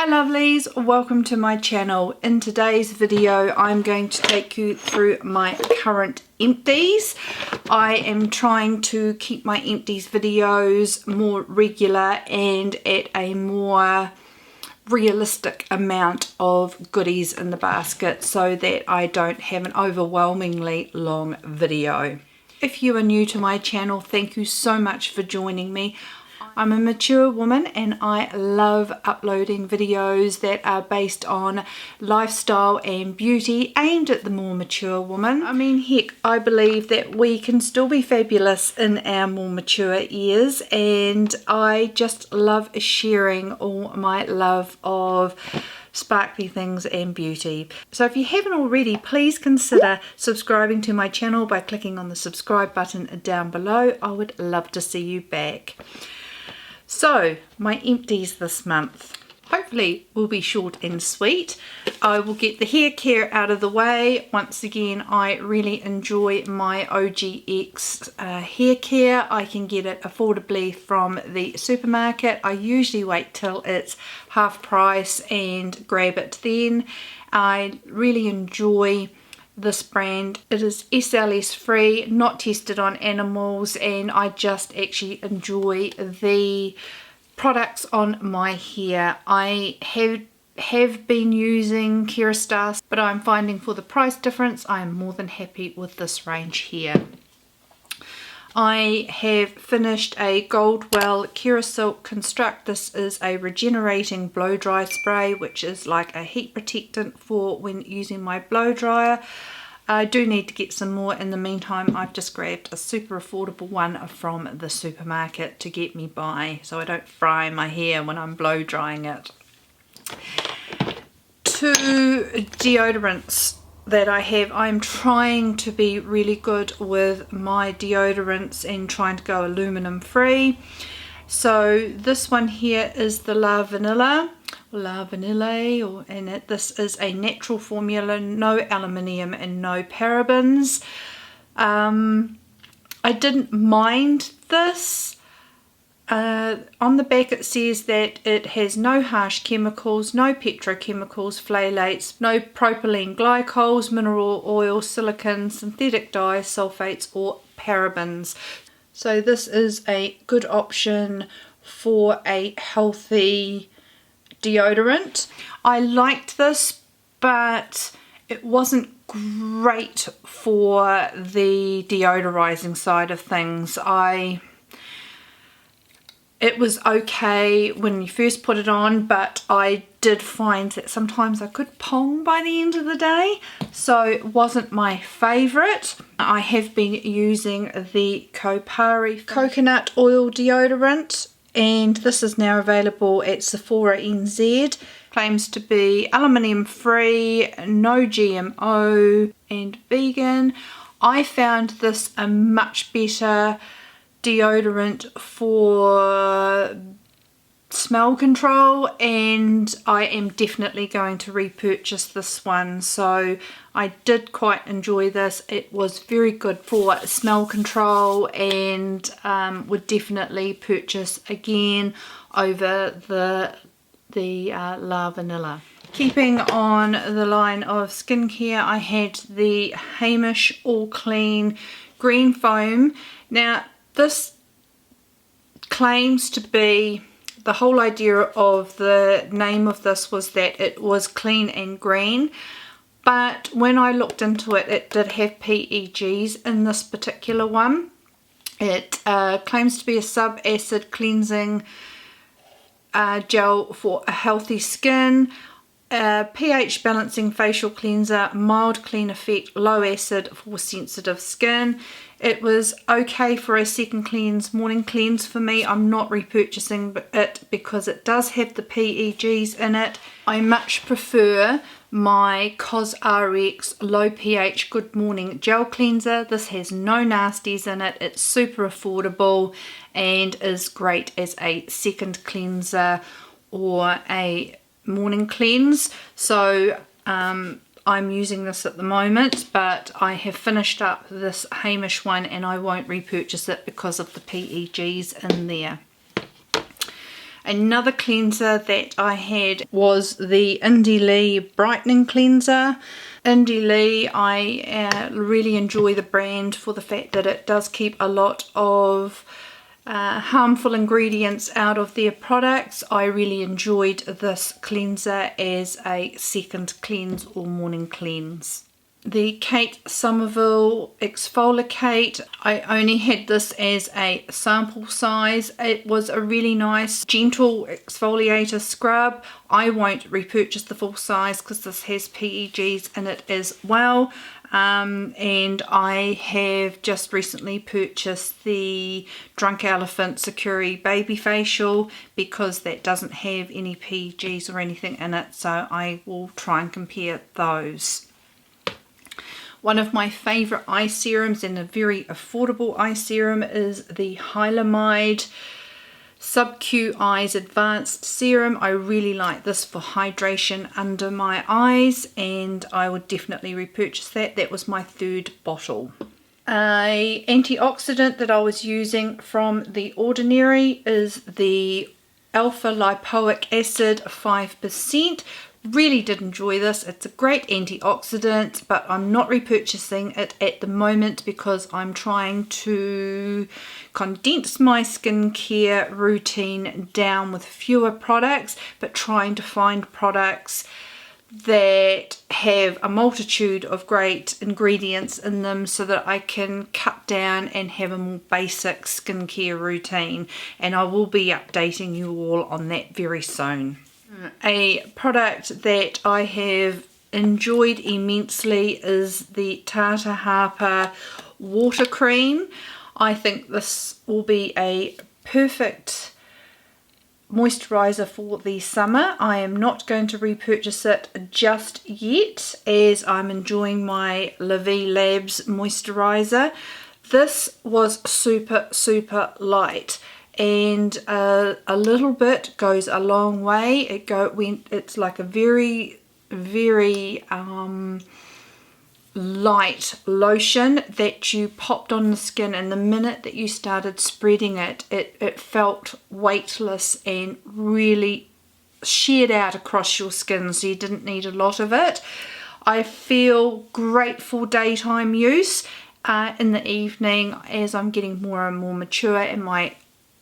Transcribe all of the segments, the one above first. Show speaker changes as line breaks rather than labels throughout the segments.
Hi lovelies, welcome to my channel. In today's video I'm going to take you through my current empties. I am trying to keep my empties videos more regular and at a more realistic amount of goodies in the basket so that I don't have an overwhelmingly long video. If you are new to my channel, thank you so much for joining me. I'm a mature woman and I love uploading videos that are based on lifestyle and beauty aimed at the more mature woman. I mean, heck, I believe that we can still be fabulous in our more mature years, and I just love sharing all my love of sparkly things and beauty. So if you haven't already, please consider subscribing to my channel by clicking on the subscribe button down below. I would love to see you back. So my empties this month hopefully will be short and sweet. I will get the hair care out of the way. Once again, I really enjoy my OGX hair care. I can get it affordably from the supermarket. I usually wait till it's half price and grab it then. I really enjoy this brand. It is SLS free, not tested on animals, and I just actually enjoy the products on my hair. I have been using Kerastase, but I'm finding for the price difference I am more than happy with this range here. I have finished a Goldwell Kerasilk Construct. This is a regenerating blow dry spray, which is like a heat protectant for when using my blow dryer. I do need to get some more. In the meantime, I've just grabbed a super affordable one from the supermarket to get me by so I don't fry my hair when I'm blow drying it. Two deodorants that I have. I'm trying to be really good with my deodorants and trying to go aluminum free. So this one here is the Lavanilla, and this is a natural formula, no aluminium and no parabens. I didn't mind this. On the back it says that it has no harsh chemicals, no petrochemicals, phthalates, no propylene glycols, mineral oil, silicone, synthetic dyes, sulfates or parabens. So this is a good option for a healthy deodorant. I liked this, but it wasn't great for the deodorizing side of things. It was okay when you first put it on, but I did find that sometimes I could pong by the end of the day, so it wasn't my favourite. I have been using the Kopari coconut oil deodorant, and this is now available at Sephora NZ. Claims to be aluminium free, no GMO and vegan. I found this a much better deodorant for smell control, and I am definitely going to repurchase this one. So I did quite enjoy this. It was very good for smell control, and would definitely purchase again over the Lavanilla. Keeping on the line of skincare, I had the Heimish All Clean Green Foam. Now this claims to be, the whole idea of the name of this was that it was clean and green, but when I looked into it, it did have PEGs in this particular one. It claims to be a sub-acid cleansing gel for a healthy skin, pH balancing facial cleanser, mild clean effect, low acid for sensitive skin. It was okay for a second cleanse, morning cleanse for me. I'm not repurchasing it because it does have the PEGs in it. I much prefer my CosRx low pH good morning gel cleanser. This has no nasties in it. It's super affordable and is great as a second cleanser or a morning cleanse. So I'm using this at the moment, but I have finished up this Heimish one and I won't repurchase it because of the PEGs in there. Another cleanser that I had was the Indie Lee Brightening Cleanser. Indie Lee, I really enjoy the brand for the fact that it does keep a lot of harmful ingredients out of their products. I really enjoyed this cleanser as a second cleanse or morning cleanse. The Kate Sommerville EXFOLIKATE, I only had this as a sample size. It was a really nice gentle exfoliator scrub. I won't repurchase the full size because this has PEGs in it as well. And I have just recently purchased the Drunk Elephant Sakura Baby Facial because that doesn't have any PEGs or anything in it, so I will try and compare those. One of my favourite eye serums and a very affordable eye serum is the Hylamide SubQ Eyes Advanced Serum. I really like this for hydration under my eyes, and I would definitely repurchase that. That was my third bottle. An antioxidant that I was using from The Ordinary is the Alpha Lipoic Acid 5%. Really did enjoy this. It's a great antioxidant, but I'm not repurchasing it at the moment because I'm trying to condense my skincare routine down with fewer products, but trying to find products that have a multitude of great ingredients in them so that I can cut down and have a more basic skincare routine, and I will be updating you all on that very soon. A product that I have enjoyed immensely is the Tata Harper Water Cream. I think this will be a perfect moisturizer for the summer. I am not going to repurchase it just yet as I'm enjoying my Lavanilla Labs moisturizer. This was super light, and a little bit goes a long way. It's like a very light lotion that you popped on the skin, and the minute that you started spreading it, it felt weightless and really sheared out across your skin, so you didn't need a lot of it. I feel great for daytime use. In the evening, as I'm getting more and more mature and my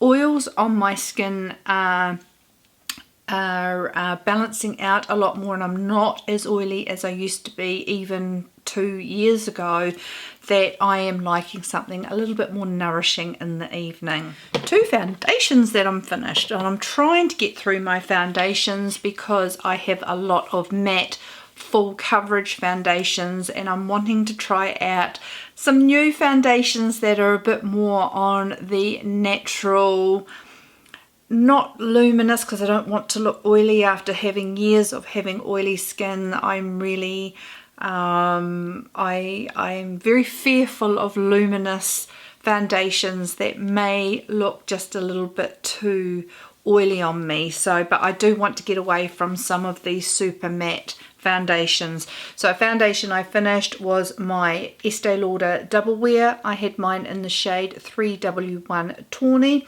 oils on my skin are balancing out a lot more, and I'm not as oily as I used to be even 2 years ago, that I am liking something a little bit more nourishing in the evening. 2 foundations that I'm finished, and I'm trying to get through my foundations because I have a lot of matte full coverage foundations, and I'm wanting to try out some new foundations that are a bit more on the natural, not luminous, because I don't want to look oily after having years of having oily skin. I'm really I'm very fearful of luminous foundations that may look just a little bit too oily on me. So, but I do want to get away from some of these super matte foundations. So a foundation I finished was my Estee Lauder Double Wear. I had mine in the shade 3W1 Tawny.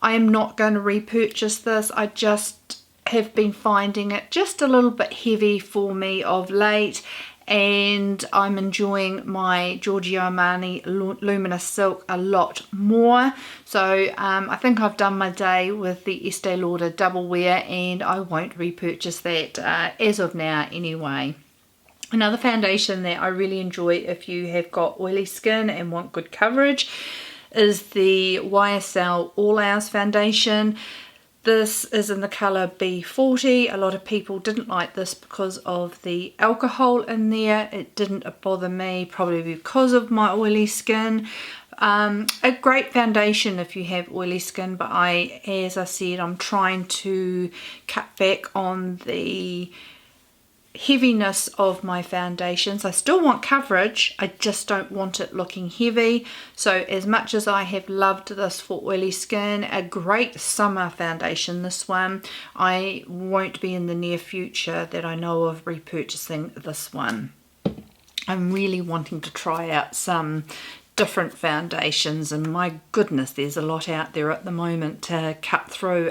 I am not going to repurchase this. I just have been finding it just a little bit heavy for me of late, and I'm enjoying my Giorgio Armani Luminous Silk a lot more. So I think I've done my day with the Estee Lauder Double Wear, and I won't repurchase that as of now anyway. Another foundation that I really enjoy if you have got oily skin and want good coverage is the YSL All Hours Foundation. This is in the colour B40. A lot of people didn't like this because of the alcohol in there. It didn't bother me, probably because of my oily skin. A great foundation if you have oily skin, but as I said, I'm trying to cut back on the heaviness of my foundations. I still want coverage, I just don't want it looking heavy. So as much as I have loved this for oily skin, a great summer foundation, this one, I won't be in the near future that I know of repurchasing this one. I'm really wanting to try out some different foundations, and my goodness, there's a lot out there at the moment to cut through.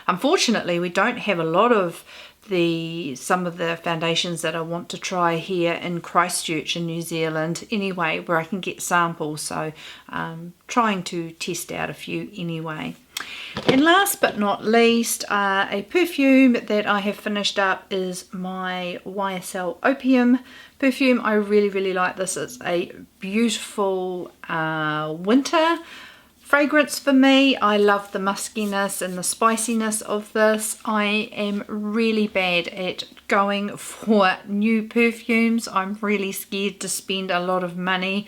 Unfortunately, we don't have a lot of some of the foundations that I want to try here in Christchurch in New Zealand anyway, where I can get samples, so trying to test out a few anyway. And last but not least, a perfume that I have finished up is my YSL Opium perfume. I really like this. It's a beautiful winter fragrance for me. I love the muskiness and the spiciness of this. I am really bad at going for new perfumes. I'm really scared to spend a lot of money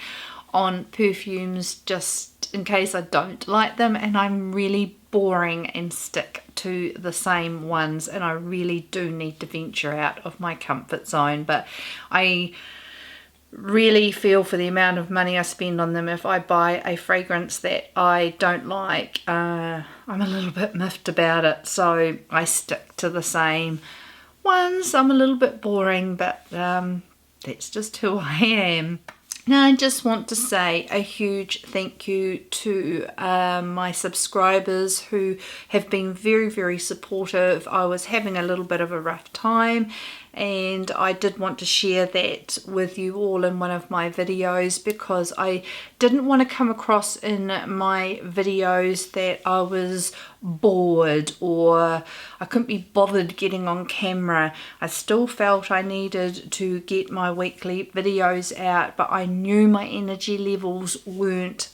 on perfumes just in case I don't like them, and I'm really boring and stick to the same ones, and I really do need to venture out of my comfort zone. But I really feel for the amount of money I spend on them, if I buy a fragrance that I don't like, I'm a little bit miffed about it, so I stick to the same ones. I'm a little bit boring, but that's just who I am. Now I just want to say a huge thank you to my subscribers who have been very supportive. I was having a little bit of a rough time, and I did want to share that with you all in one of my videos, because I didn't want to come across in my videos that I was bored or I couldn't be bothered getting on camera. I still felt I needed to get my weekly videos out, but I knew my energy levels weren't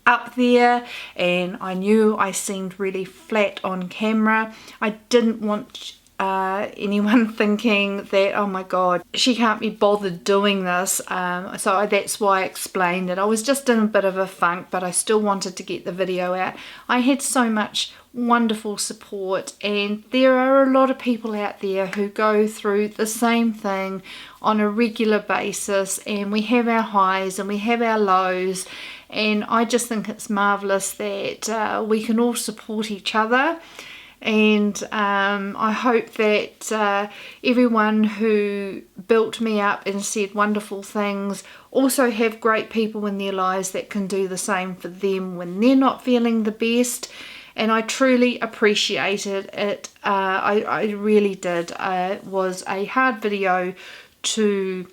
up there, and I knew I seemed really flat on camera. I didn't want anyone thinking that, oh my god, she can't be bothered doing this, so that's why I explained that I was just in a bit of a funk, but I still wanted to get the video out. I had so much wonderful support, and there are a lot of people out there who go through the same thing on a regular basis, and we have our highs and we have our lows, and I just think it's marvelous that we can all support each other. And I hope that everyone who built me up and said wonderful things also have great people in their lives that can do the same for them when they're not feeling the best. And I truly appreciated it. I really did. It was a hard video to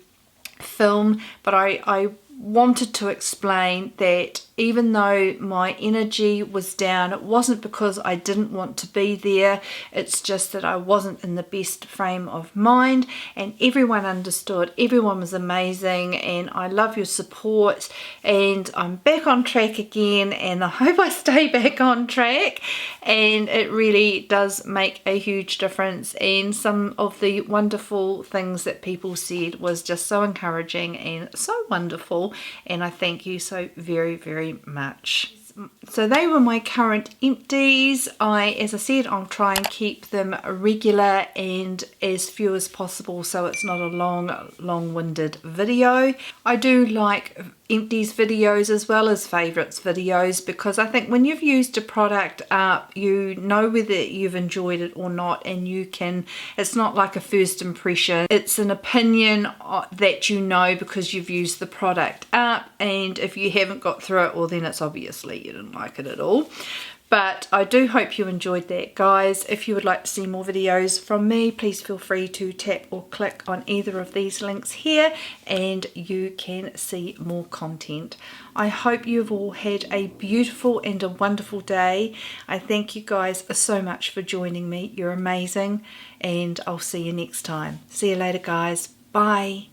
film, but I wanted to explain that even though my energy was down, it wasn't because I didn't want to be there. It's just that I wasn't in the best frame of mind, and everyone understood. Everyone was amazing, and I love your support, and I'm back on track again, and I hope I stay back on track. And it really does make a huge difference, and some of the wonderful things that people said was just so encouraging and so wonderful, and I thank you so very much. So they were my current empties. As I said, I'll try and keep them regular and as few as possible, so it's not a long-winded video. I do like empties videos as well as favorites videos, because I think when you've used a product up, you know whether you've enjoyed it or not, and you can, it's not like a first impression, it's an opinion that you know because you've used the product up, and if you haven't got through it, well then it's obviously you didn't like it at all. But I do hope you enjoyed that, guys. If you would like to see more videos from me, please feel free to tap or click on either of these links here, and you can see more content. I hope you've all had a beautiful and a wonderful day. I thank you guys so much for joining me. You're amazing, and I'll see you next time. See you later, guys. Bye.